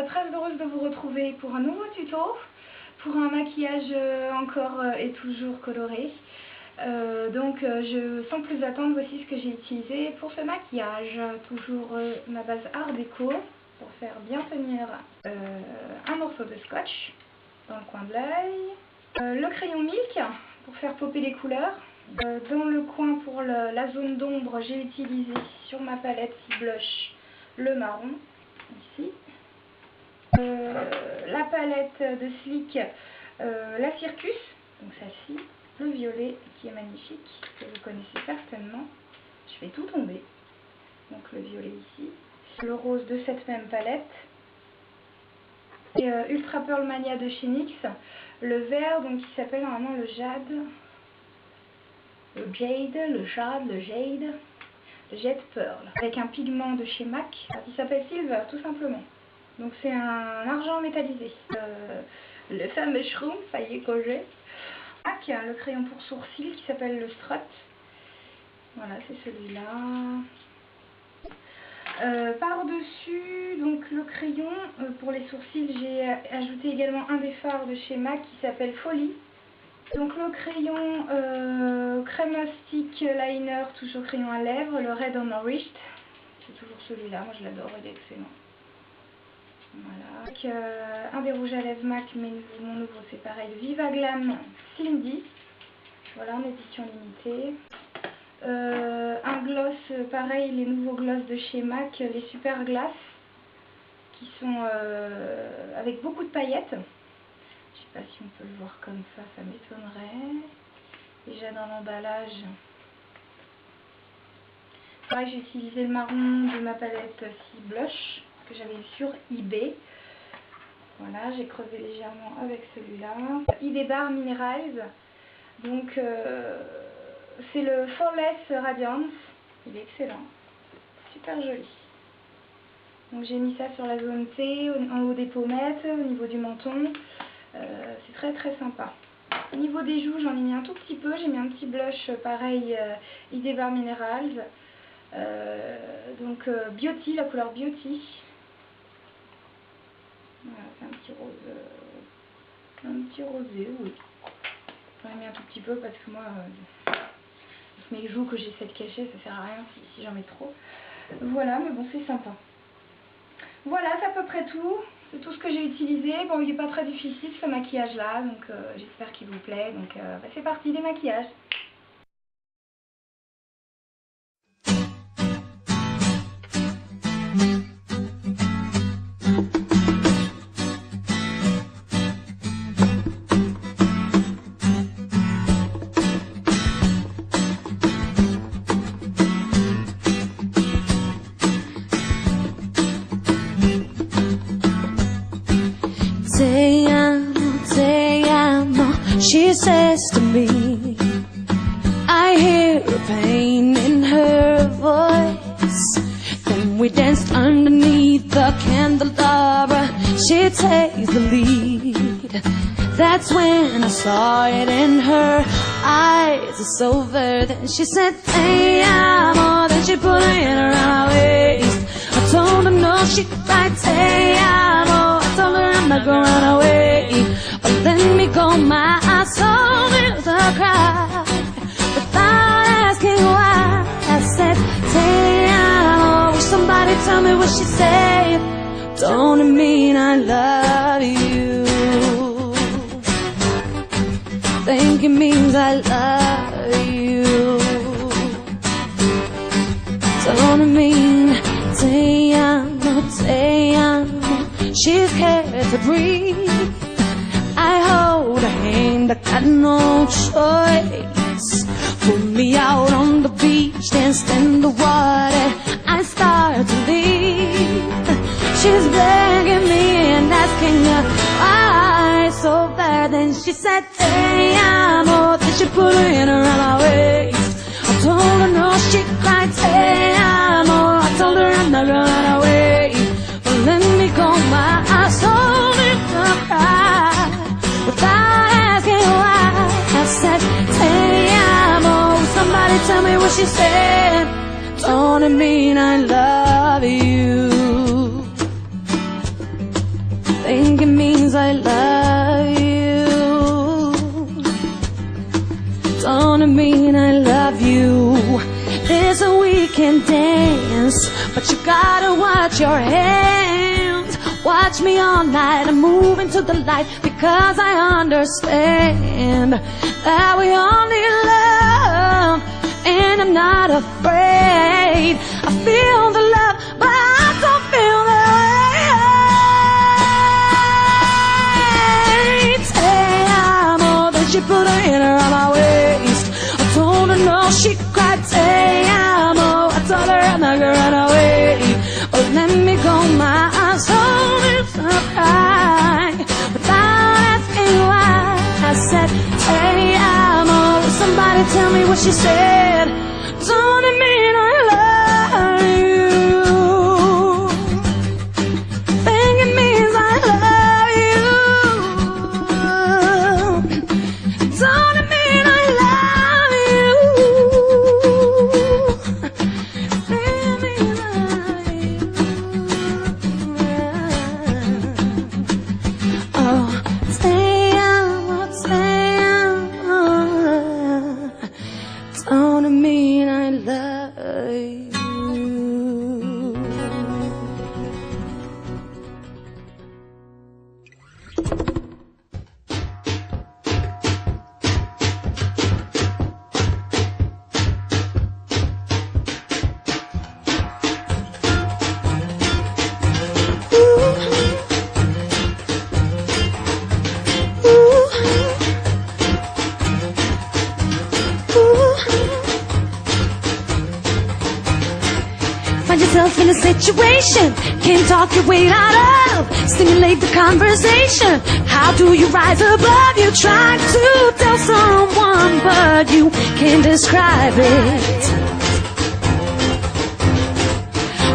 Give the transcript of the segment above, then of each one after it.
très heureuse de vous retrouver pour un nouveau tuto, pour un maquillage encore et toujours coloré. Sans plus attendre, voici ce que j'ai utilisé pour ce maquillage. Toujours ma base Art Déco pour faire bien tenir un morceau de scotch dans le coin de l'œil. Le crayon Milk pour faire popper les couleurs. Dans le coin pour la zone d'ombre, j'ai utilisé sur ma palette blush le marron, ici. La palette de Sleek, la Circus, donc celle-ci, le violet qui est magnifique, que vous connaissez certainement. Je fais tout tomber, donc le violet ici. Le rose de cette même palette. Et Ultra Pearl Mania de chez NYX, le vert donc qui s'appelle normalement le jade. Le jade pearl, avec un pigment de chez MAC qui s'appelle Silver tout simplement. Donc c'est un argent métallisé. Le fameux shroom, ça y est que j'ai. MAC, le crayon pour sourcils qui s'appelle le Strut. Voilà, c'est celui-là. Par-dessus, donc le crayon pour les sourcils, j'ai ajouté également un des fards de chez MAC qui s'appelle Folie. Donc le crayon crème stick liner, toujours crayon à lèvres, le Red Nourished, c'est toujours celui-là, moi je l'adore, il est excellent. Voilà. Donc, un des rouges à lèvres MAC, mais mon nouveau c'est pareil, Viva Glam Cindy, voilà en édition limitée. Un gloss, pareil, les nouveaux gloss de chez MAC, les Super Glass, qui sont avec beaucoup de paillettes. Je ne sais pas si on peut le voir comme ça m'étonnerait. Déjà dans l'emballage. Pareil, j'ai utilisé le marron de ma palette Blush que j'avais sur eBay. Voilà, j'ai crevé légèrement avec celui-là. ID Bar Minerals. Donc c'est le Flawless Radiance. Il est excellent. Super joli. Donc j'ai mis ça sur la zone T, en haut des pommettes, au niveau du menton. C'est très très sympa. Au niveau des joues, j'en ai mis un tout petit peu. J'ai mis un petit blush pareil, ID Bar Minerals. Beauty, la couleur Beauty. Voilà, c'est un petit rosé, oui. J'en ai mis un tout petit peu parce que moi, mes joues que j'essaie de cacher, ça sert à rien si j'en mets trop. Voilà, mais bon, c'est sympa. Voilà, c'est à peu près tout. C'est tout ce que j'ai utilisé. Bon, il n'est pas très difficile ce maquillage là, donc j'espère qu'il vous plaît. Donc c'est parti, les maquillages. Te amo, she says to me. I hear the pain in her voice. Then we danced underneath the candelabra. She takes the lead. That's when I saw it in her eyes. It's over. Then she said, te amo. Then she put her hand around my waist. I told her no, she cried, te amo. I told her I'm not gonna run away, but let me go. My soul is a cry without asking why. I said, te amo. Will somebody tell me what she said? Don't it mean I love you? Think it means I love you. Don't it mean te amo, te amo? She's scared to breathe. I hold her hand, I got no choice. Pull me out on the beach, danced in the water. I start to leave. She's begging me and asking her why so bad. Then she said, te amo. Then she put her hand around my waist. I told her no, she cried, te amo. I told her I'm not gonna run away, but let me go. My soul is a cry without asking why. I said, te amo. Somebody tell me what she said. Don't it mean I love you? I love you. Don't it mean I love you? There's a weekend dance, but you gotta watch your hands. Watch me all night, I'm moving to the light, because I understand that we all need love, and I'm not afraid. I feel the love, but I don't feel the hate. Say I'm all that she put her hand around my waist. I told her no, she cried. Say I'm all, I told her I'm not gonna run away, but let me go. My soul is up high, without asking why. I said, hey, I'm all. Somebody tell me what she said. Don't it mean I love you? Think it means I love you. Don't it mean I love you? Think it means I love you. Oh, stay out, stay out. Don't it mean I love you? Find yourself in a situation, can't talk your way out of. Stimulate the conversation. How do you rise above? You try to tell someone, but you can't describe it.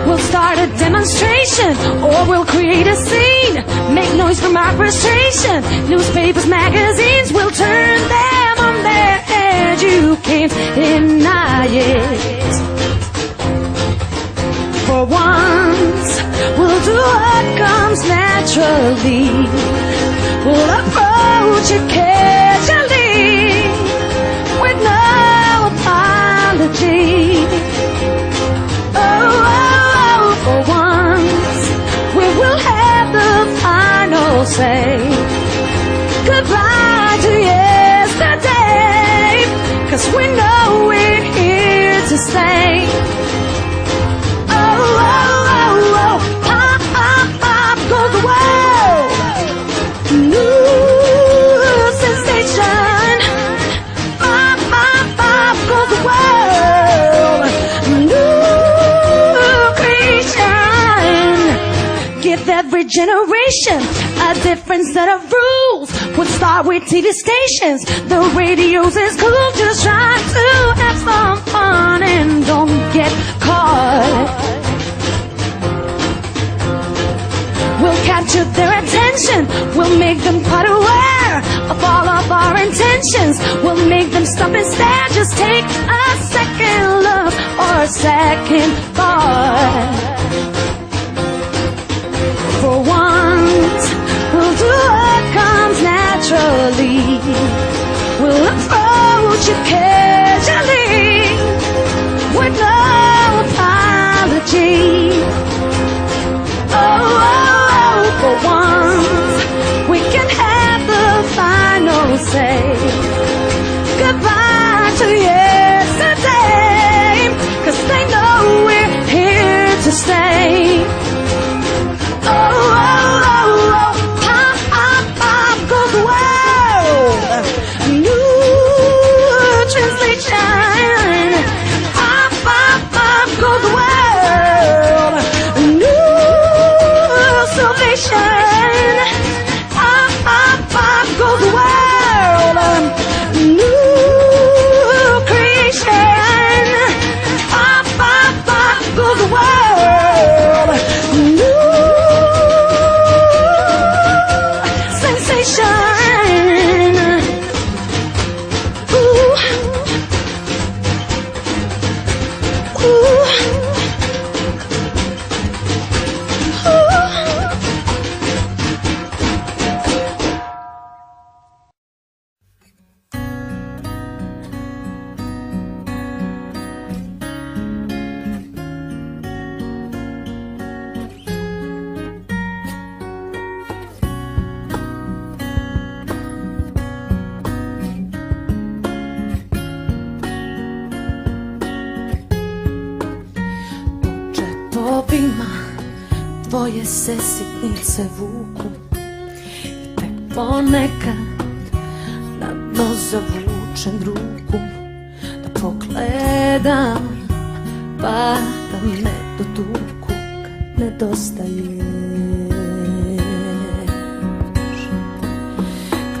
We'll start a demonstration, or we'll create a scene. Make noise from our frustration. Newspapers, magazines, we'll turn them on their head. You can't deny it. For once, we'll do what comes naturally. We'll approach it casually, with no apology. Oh, for once, we will have the final say. Goodbye to yesterday, 'cause we know we're here to stay. Pop, pop, pop goes the world. New sensation. Pop, pop, pop goes the world. New creation. Give every generation a different set of rules. We'll start with TV stations. The radio's is cool. Just try to have some fun and don't get caught. We'll capture their attention. We'll make them quite aware of all of our intentions. We'll make them stop and stare. Just take a second look or a second thought. For once, we'll do what comes naturally. We'll approach it casually, with no apology. Oh, for once, we can have the final say. Goodbye to yesterday, 'cause they know we're obima tvoje se sitnice vuku i tek ponekad na dno zavučem ruku da pogledam pa da me dotuku kad nedostaješ.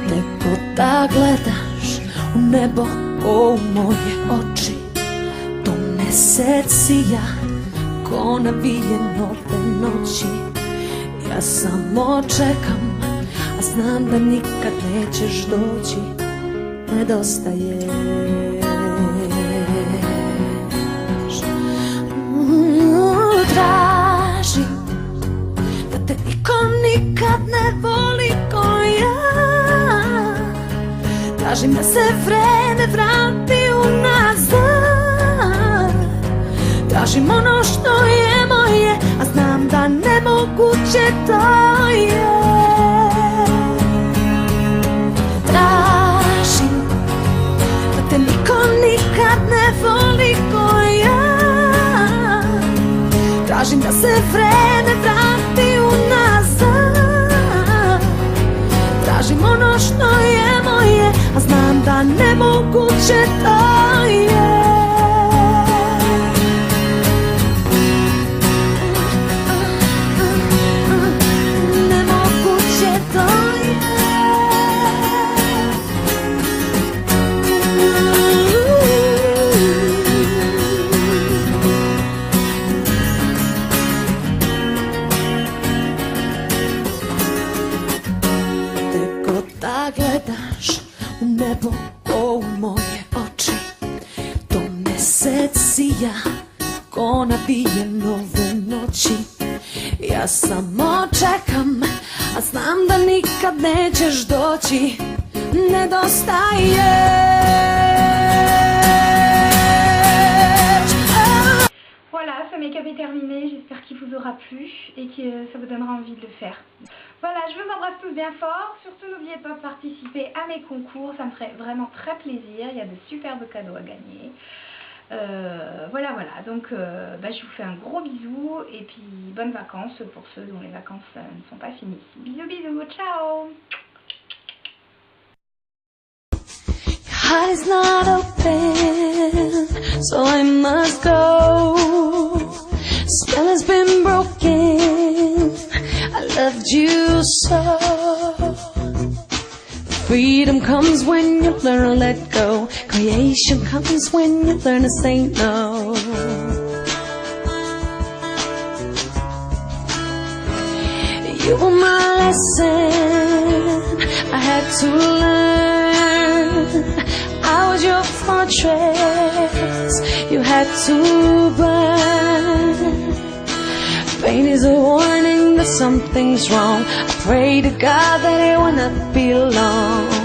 Gde god da gledaš u nebo o moje oči, to mesec sija ko navije nove noći. Ja samo čekam, a znam da nikad nećeš doći. Nedostaješ. Tražim da te niko nikad ne voli ko ja. Tražim da se vreme vrati unazad. Tražim ono što je moje, a znam da nemoguće to je. Tražim da te niko nikad ne voli ko ja. Tražim da se vreme vrati unazad. Tražim ono što je moje, a znam da nemoguće to je. Nemoguće to je. Gledaš u nebo o u moje oči, to mesec sija ko navije nove noći. Ja samo čekam, a znam da nikad nećeš doći. Nedostaješ. Voilà, ce make-up est terminé, j'espère qu'il vous aura plu et que ça vous donnera envie de le faire. Voilà, je vous embrasse tous bien fort, surtout n'oubliez pas de participer à mes concours, ça me ferait vraiment très plaisir, il y a de superbes cadeaux à gagner. Voilà, donc je vous fais un gros bisou et puis bonnes vacances pour ceux dont les vacances ne sont pas finies. Bisous, bisous, ciao. Heart is not open, so I must go. Spell has been broken, I loved you so. Freedom comes when you learn to let go. Creation comes when you learn to say no. You were my lesson I had to learn. I was your fortress you had to burn. Pain is a warning that something's wrong. I pray to God that it will not be long.